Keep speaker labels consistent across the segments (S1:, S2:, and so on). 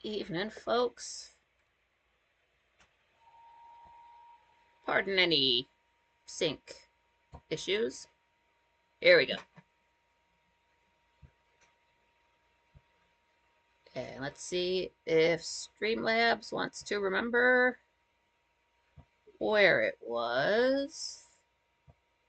S1: Evening, folks. Pardon any sync issues. Here we go. And let's see if Streamlabs wants to remember where it was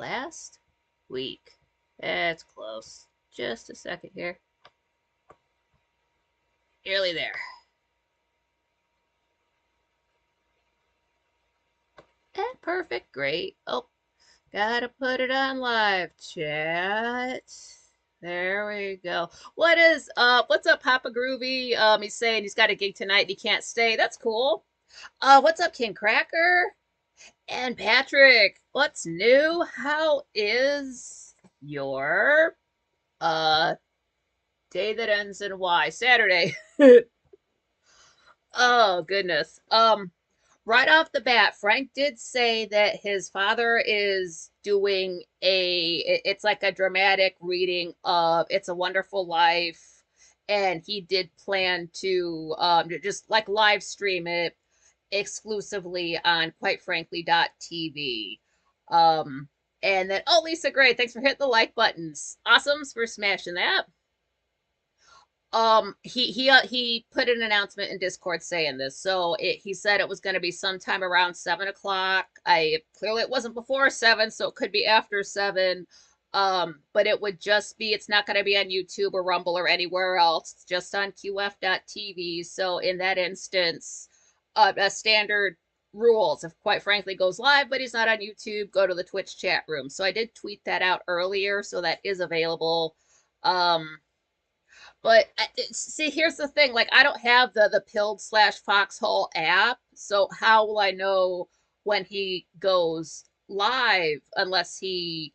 S1: last week. That's close. Just a second here. Nearly there. And perfect, great. Oh, gotta put it on live chat. There we go. What is up? What's up, Papa Groovy? He's saying he's got a gig tonight and he can't stay. That's cool. What's up, King Cracker? And Patrick, what's new? How is your day that ends in Y? Saturday. Oh goodness. Right off the bat, Frank did say that his father is doing it's like a dramatic reading of It's a Wonderful Life, and he did plan to just like live stream it exclusively on quite frankly.tv. Um and then, oh, Lisa, great, thanks for hitting the like buttons. Awesomes for smashing that. He put an announcement in Discord saying this. So he said it was going to be sometime around 7 o'clock. Clearly it wasn't before 7, so it could be after 7. But it would just be, it's not going to be on YouTube or Rumble or anywhere else. It's just on QF.tv. So in that instance, a standard rules, if quite frankly goes live but he's not on YouTube, go to the Twitch chat room. So I did tweet that out earlier, so that is available. But see, here's the thing. Like, I don't have the Pilled/Foxhole app, so how will I know when he goes live unless he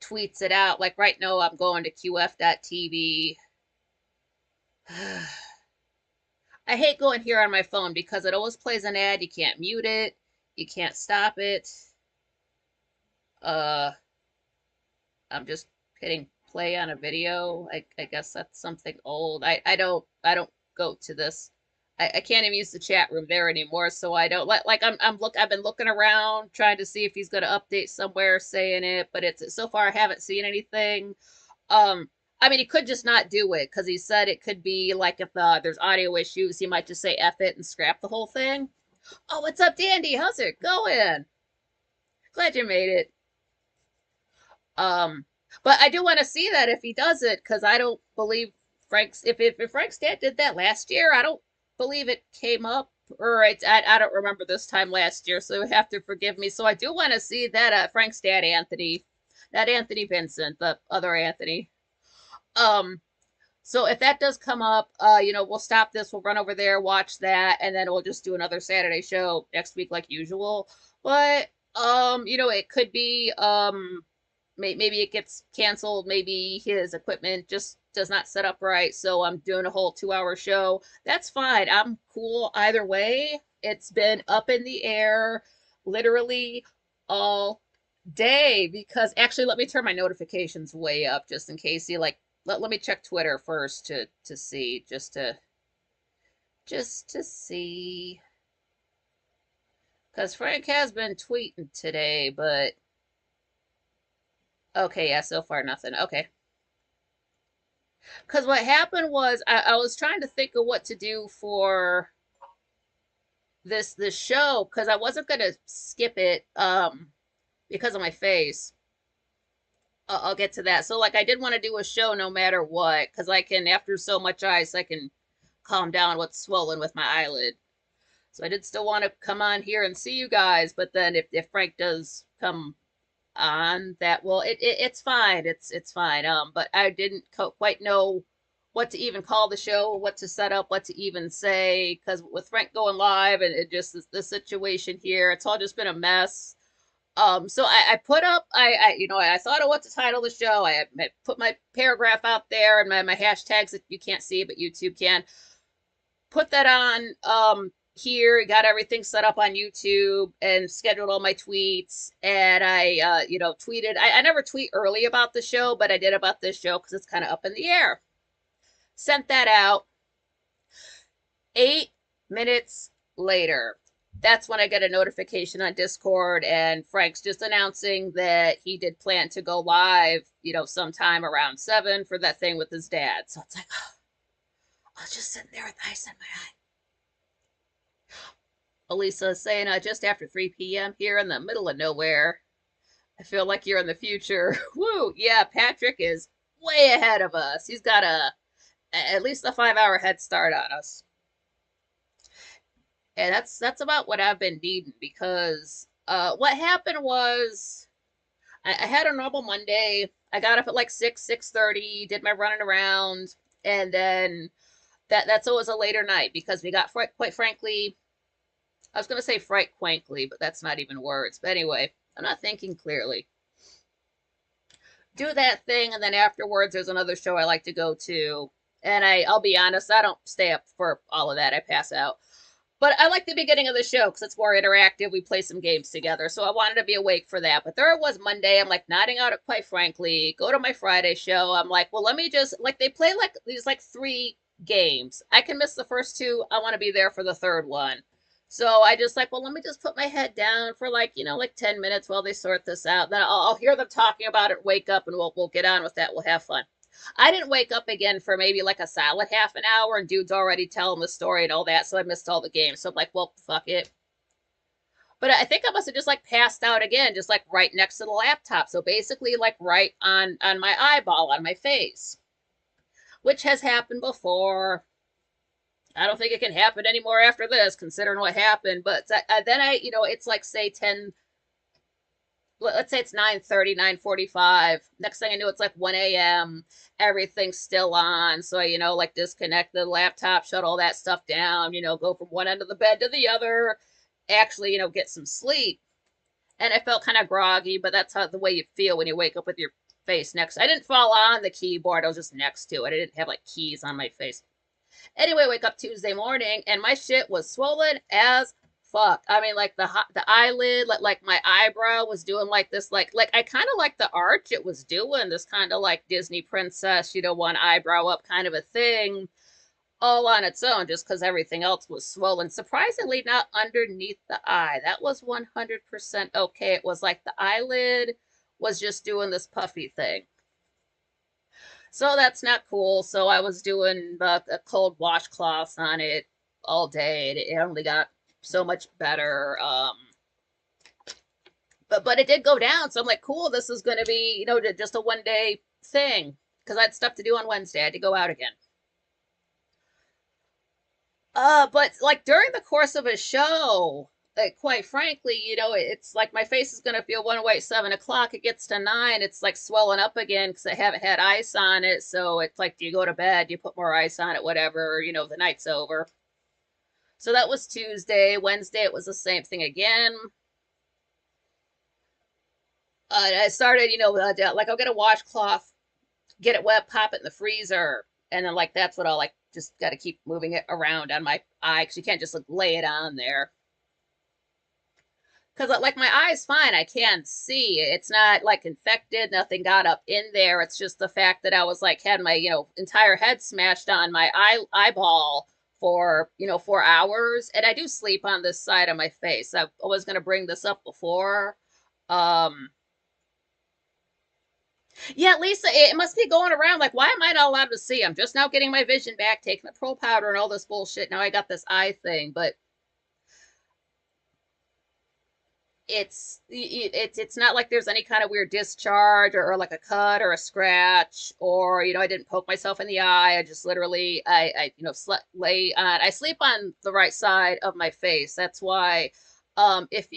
S1: tweets it out? Like right now, I'm going to QF.tv. I hate going here on my phone because it always plays an ad. You can't mute it. You can't stop it. I'm just hitting play on a video. I guess that's something old. I don't go to this. I can't even use the chat room there anymore, so I don't like I've been looking around trying to see if he's gonna update somewhere saying it, but it's so far I haven't seen anything. I mean, he could just not do it because he said it could be like if there's audio issues, he might just say F it and scrap the whole thing. Oh, what's up, Dandy? How's it going? Glad you made it. But I do want to see that if he does it, because I don't believe Frank's if Frank's dad did that last year, I don't believe it came up, or I don't remember this time last year, so you have to forgive me. So I do want to see that Frank's dad, Anthony, not Anthony Vincent, the other Anthony. So if that does come up, we'll stop this, we'll run over there, watch that, and then we'll just do another Saturday show next week like usual. But it could be maybe it gets canceled. Maybe his equipment just does not set up right. So I'm doing a whole 2-hour show. That's fine. I'm cool either way. It's been up in the air literally all day because actually, let me turn my notifications way up just in case you like. Let me check Twitter first to see just to see because Frank has been tweeting today, but okay, yeah, so far nothing. Okay. Because what happened was I was trying to think of what to do for this show because I wasn't gonna skip it because of my face. I'll get to that. So like I did want to do a show no matter what because I can, after so much ice, I can calm down what's swollen with my eyelid. So I did still want to come on here and see you guys, but then if Frank does come on, that will it's fine, it's fine. But I didn't quite know what to even call the show, what to set up, what to even say, because with Frank going live and it just the situation here, it's all just been a mess. So I put up I thought of what to title the show. I put my paragraph out there and my hashtags that you can't see but YouTube can. Put that on here, got everything set up on YouTube and scheduled all my tweets. And I, tweeted. I never tweet early about the show, but I did about this show because it's kind of up in the air. Sent that out. 8 minutes later, that's when I get a notification on Discord, and Frank's just announcing that he did plan to go live, sometime around 7 for that thing with his dad. So it's like, oh, I was just sitting there with ice in my eye. Elisa is saying, just after 3 p.m. here in the middle of nowhere. I feel like you're in the future. Woo! Yeah, Patrick is way ahead of us. He's got at least a 5 hour head start on us. And that's about what I've been needing, because what happened was I had a normal Monday. I got up at like 6:30, did my running around, and then that's always a later night because we got, quite frankly, I was going to say fright quankly, but that's not even words. But anyway, I'm not thinking clearly. Do that thing, and then afterwards there's another show I like to go to. And I'll be honest, I don't stay up for all of that. I pass out. But I like the beginning of the show because it's more interactive. We play some games together. So I wanted to be awake for that. But there it was Monday. I'm like nodding out, quite frankly. Go to my Friday show. I'm like, well, let me just, like, they play like these like 3 games. I can miss the first 2. I want to be there for the third one. So I just like, well, let me just put my head down for like 10 minutes while they sort this out. Then I'll hear them talking about it, wake up, and we'll get on with that. We'll have fun. I didn't wake up again for maybe like a solid half an hour, and dude's already telling the story and all that, so I missed all the games. So I'm like, well, fuck it. But I think I must have just like passed out again, just like right next to the laptop. So basically like right on my eyeball, on my face, which has happened before. I don't think it can happen anymore after this, considering what happened. But then it's like, say 10, let's say it's 9:30, 9:45. Next thing I knew, it's like 1 a.m. Everything's still on. So like disconnect the laptop, shut all that stuff down, go from one end of the bed to the other, actually, get some sleep. And I felt kind of groggy, but that's the way you feel when you wake up with your face next. I didn't fall on the keyboard. I was just next to it. I didn't have like keys on my face. Anyway, wake up Tuesday morning, and my shit was swollen as fuck. I mean, like the eyelid, like my eyebrow was doing like this, like I kind of like the arch it was doing, this kind of like Disney princess, one eyebrow up kind of a thing, all on its own, just because everything else was swollen. Surprisingly, not underneath the eye. That was 100% okay. It was like the eyelid was just doing this puffy thing. So that's not cool. So I was doing a cold washcloths on it all day. It only got so much better. But it did go down. So I'm like, cool, this is going to be, just a 1 day thing. Because I had stuff to do on Wednesday. I had to go out again. But like during the course of a show, quite frankly, it's like my face is going to feel one way at 7 o'clock. It gets to 9. It's like swelling up again because I haven't had ice on it. So it's like, do you go to bed? Do you put more ice on it? Whatever, the night's over. So that was Tuesday. Wednesday, it was the same thing again. I started, like I'll get a washcloth, get it wet, pop it in the freezer. And then like, that's what I'll like, just got to keep moving it around on my eye because you can't just like lay it on there. Because like my eye's fine, I can see. It's not like infected, nothing got up in there. It's just the fact that I was like, had my, entire head smashed on my eyeball for, 4 hours. And I do sleep on this side of my face. I was going to bring this up before. Yeah, Lisa, it must be going around. Like, why am I not allowed to see? I'm just now getting my vision back, taking the pro powder and all this bullshit. Now I got this eye thing, but it's not like there's any kind of weird discharge or like a cut or a scratch, or I didn't poke myself in the eye. I just literally I lay on. I sleep on the right side of my face. That's why if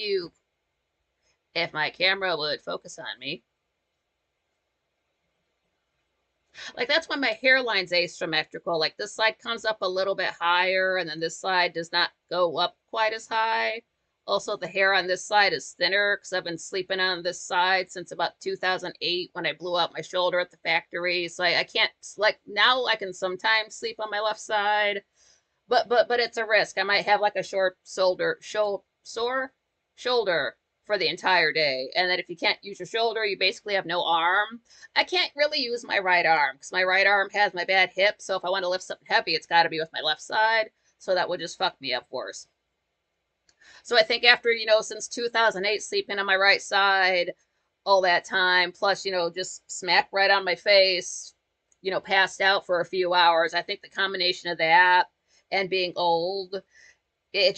S1: my camera would focus on me. Like, that's why my hairline's asymmetrical. Like, this side comes up a little bit higher, and then this side does not go up quite as high. Also, the hair on this side is thinner because I've been sleeping on this side since about 2008 when I blew out my shoulder at the factory. So I can't, like, now I can sometimes sleep on my left side, but it's a risk. I might have like a short sore shoulder for the entire day. And then if you can't use your shoulder, you basically have no arm. I can't really use my right arm because my right arm has my bad hip. So if I want to lift something heavy, it's got to be with my left side. So that would just fuck me up worse. So I think after, since 2008, sleeping on my right side all that time, plus, just smack right on my face, passed out for a few hours. I think the combination of that and being old, it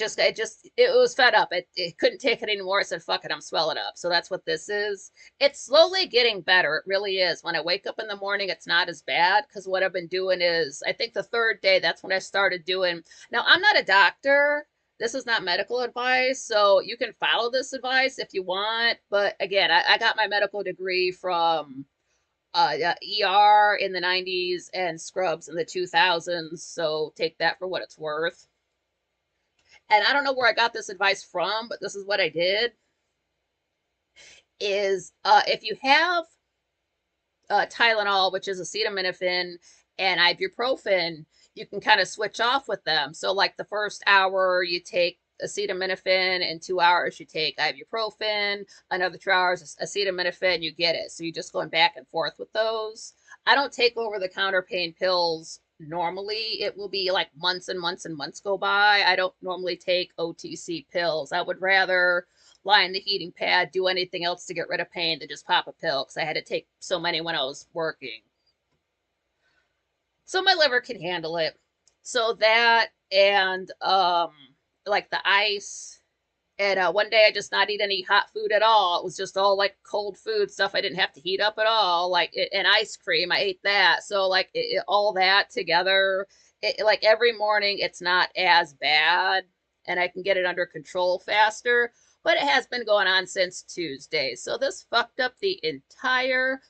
S1: was fed up. It couldn't take it anymore. It said, fuck it, I'm swelling up. So that's what this is. It's slowly getting better. It really is. When I wake up in the morning, it's not as bad because what I've been doing is, I think the third day, that's when I started doing. Now, I'm not a doctor. This is not medical advice. So you can follow this advice if you want. But again, I got my medical degree from ER in the 90s and Scrubs in the 2000s. So take that for what it's worth. And I don't know where I got this advice from, but this is what I did, is if you have Tylenol, which is acetaminophen, and ibuprofen, you can kind of switch off with them. So like the first hour you take acetaminophen, in 2 hours you take ibuprofen, another 2 hours acetaminophen, you get it. So you're just going back and forth with those. I don't take over-the-counter pain pills normally. It will be like months and months and months go by. I don't normally take OTC pills. I would rather lie in the heating pad, do anything else to get rid of pain than just pop a pill because I had to take so many when I was working. So my liver can handle it. So that and like the ice. And one day I just not eat any hot food at all. It was just all like cold food stuff I didn't have to heat up at all. Like and ice cream, I ate that. So like all that together, like every morning it's not as bad and I can get it under control faster. But it has been going on since Tuesday. So this fucked up the entire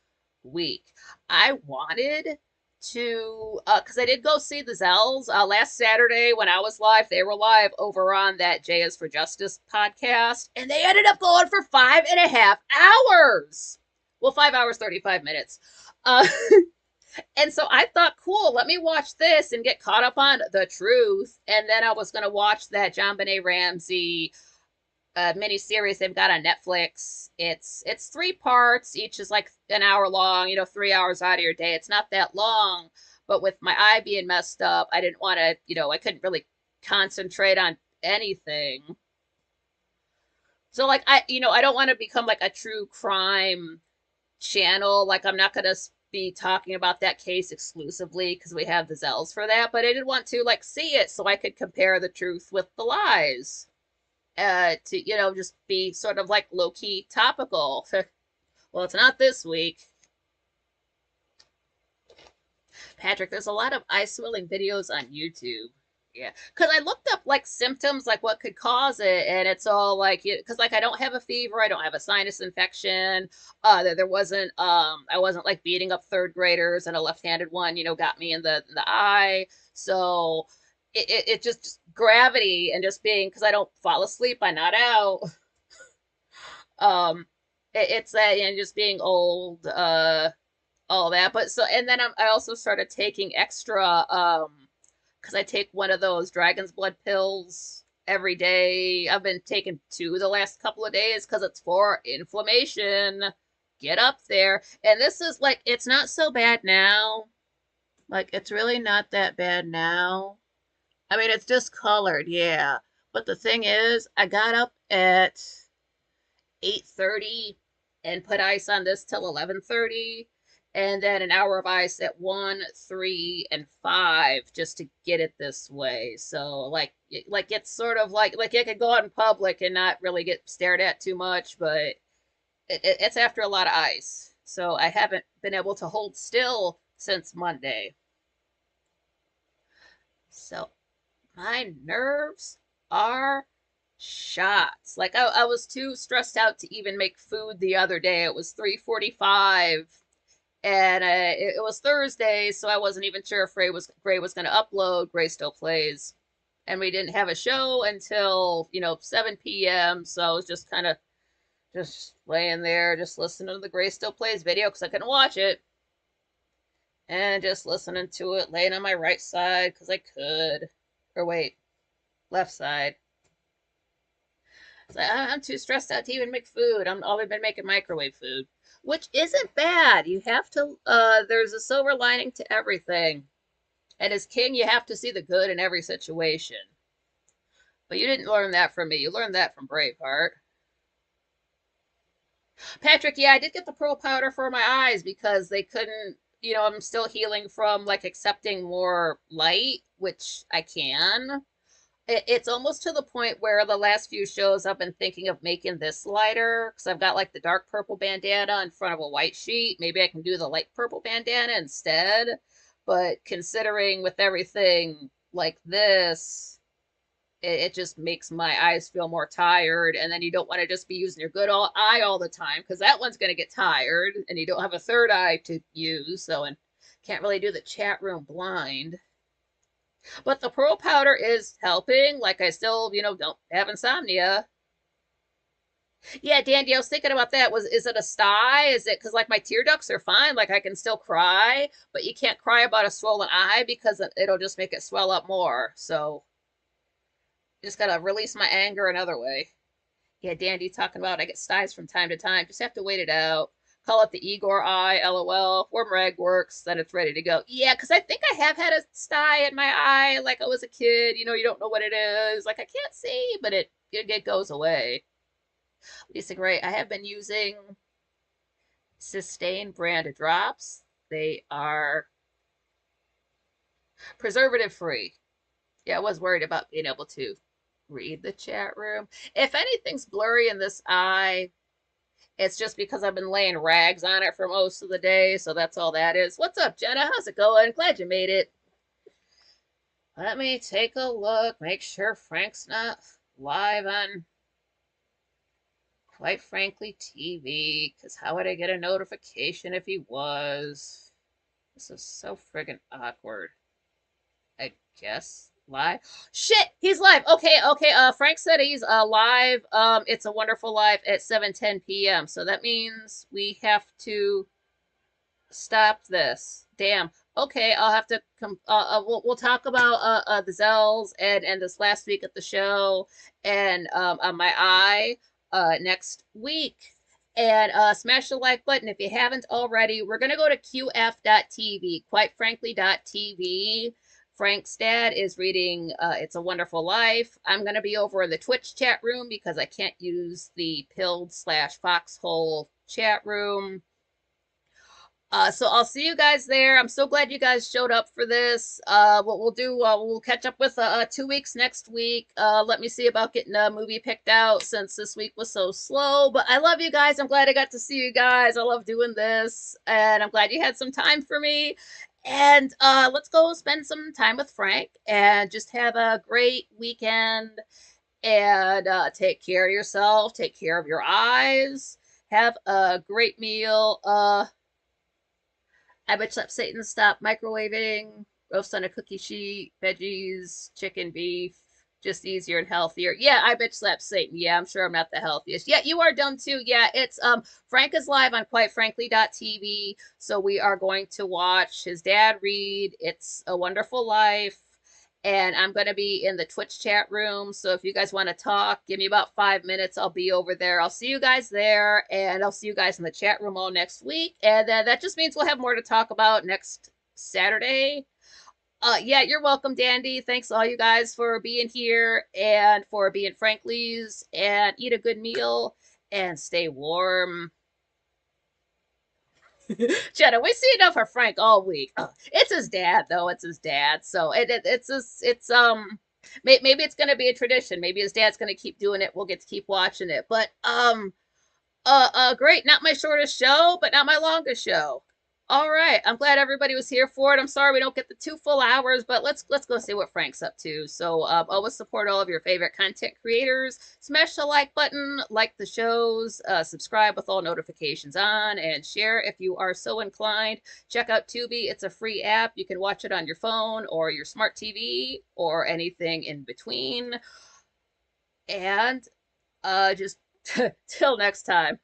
S1: week. I wanted to because I did go see the Zells last Saturday when I was live. They were live over on that J is for Justice podcast, and they ended up going for 5.5 hours. Well, 5 hours 35 minutes. And so I thought, cool, let me watch this and get caught up on the truth. And then I was going to watch that JonBenet Ramsey mini series they've got on Netflix. It's 3 parts. Each is like an hour long, 3 hours out of your day. It's not that long, but with my eye being messed up, I didn't want to, I couldn't really concentrate on anything. So like I don't want to become like a true crime channel. Like I'm not going to be talking about that case exclusively because we have the Zells for that, but I did want to like see it so I could compare the truth with the lies. To just be sort of like low-key topical. Well, it's not this week. Patrick, there's a lot of eye swelling videos on YouTube. Yeah, because I looked up like symptoms, like what could cause it, and it's all like, because like I don't have a fever, I don't have a sinus infection. There wasn't, I wasn't like beating up third graders, and a left-handed one, got me in the eye. So it just gravity and just being, because I don't fall asleep, I nod out. It's that and just being old, all that. But so and then I also started taking extra because I take one of those dragon's blood pills every day. I've been taking 2 the last couple of days because it's for inflammation. Get up there. And this is like, it's not so bad now. Like, it's really not that bad now. I mean, it's discolored, yeah. But the thing is, I got up at 8:30 and put ice on this till 11:30. And then an hour of ice at 1, 3, and 5 just to get it this way. So, like it's sort of like I could go out in public and not really get stared at too much, but it's after a lot of ice. So I haven't been able to hold still since Monday. So my nerves are shots. Like I was too stressed out to even make food the other day. It was 3:45 and it was Thursday, so I wasn't even sure if Gray was going to upload. Gray still plays. And we didn't have a show until, 7 p.m. So I was just kind of just laying there, just listening to the Gray Still Plays video because I couldn't watch it. And just listening to it, laying on my right side because I could. Or wait, left side. So I'm too stressed out to even make food. I've only been making microwave food, which isn't bad. You have to, there's a silver lining to everything. And as king, you have to see the good in every situation. But you didn't learn that from me. You learned that from Braveheart. Patrick, yeah, I did get the pearl powder for my eyes because they couldn't, I'm still healing from like accepting more light, which I can. It's almost to the point where the last few shows I've been thinking of making this lighter because I've got like the dark purple bandana in front of a white sheet. Maybe I can do the light purple bandana instead. But considering with everything like this, it just makes my eyes feel more tired. And then you don't want to just be using your good eye all the time because that one's going to get tired and you don't have a third eye to use. So, and can't really do the chat room blind. But the pearl powder is helping. Like I still, don't have insomnia. Yeah, Dandy, I was thinking about that. Is it a sty? Is it because like my tear ducts are fine? Like I can still cry, but you can't cry about a swollen eye because it'll just make it swell up more. So just gotta release my anger another way. Yeah, Dandy talking about I get styes from time to time. Just have to wait it out. Call it the Igor eye, LOL. Warm rag works, then it's ready to go. Yeah, because I think I have had a sty in my eye like I was a kid. You don't know what it is. Like I can't see, but it goes away. Lisa Gray, I have been using Sustain brand drops. They are preservative free. Yeah, I was worried about being able to read the chat room. If anything's blurry in this eye, it's just because I've been laying rags on it for most of the day, so that's all that is. What's up, Jenna? How's it going? Glad you made it. Let me take a look, make sure Frank's not live on Quite Frankly TV, because how would I get a notification if he was? This is so friggin' awkward. I guess live. Shit, he's live. Okay. Frank said he's live. It's a wonderful live at 7:10 p.m. So that means we have to stop this. Damn. Okay, I'll have to come. We'll talk about the Zells and this last week at the show and on my eye next week. And smash the like button if you haven't already. We're gonna go to qf.tv, quitefrankly.tv. Frank's dad is reading It's a Wonderful Life. I'm going to be over in the Twitch chat room because I can't use the pilled/foxhole chat room. So I'll see you guys there. I'm so glad you guys showed up for this. What we'll do, we'll catch up with 2 weeks next week. Let me see about getting a movie picked out since this week was so slow. But I love you guys. I'm glad I got to see you guys. I love doing this. And I'm glad you had some time for me. And let's go spend some time with Frank and just have a great weekend. And take care of yourself. Take care of your eyes. Have a great meal. I bet Satan stop microwaving, roast on a cookie sheet, veggies, chicken, beef, just easier and healthier. Yeah, I bet Satan. Yeah, I'm sure I'm not the healthiest. Yeah, you are dumb too. Yeah, it's Frank is live on quitefrankly.tv. So we are going to watch his dad read It's a Wonderful Life. And I'm going to be in the Twitch chat room. So if you guys want to talk, give me about 5 minutes. I'll be over there. I'll see you guys there. And I'll see you guys in the chat room all next week. And then that just means we'll have more to talk about next Saturday. Yeah, you're welcome, Dandy. Thanks all you guys for being here and for being Franklies. And eat a good meal and stay warm. Jenna, we see enough of Frank all week. It's his dad, though. It's his dad, so maybe it's gonna be a tradition. Maybe his dad's gonna keep doing it. We'll get to keep watching it. But great. Not my shortest show, but not my longest show. All right. I'm glad everybody was here for it. I'm sorry we don't get the 2 full hours, but let's go see what Frank's up to. So always support all of your favorite content creators. Smash the like button, like the shows, subscribe with all notifications on, and share if you are so inclined. Check out Tubi. It's a free app. You can watch it on your phone or your smart TV or anything in between. And just till next time.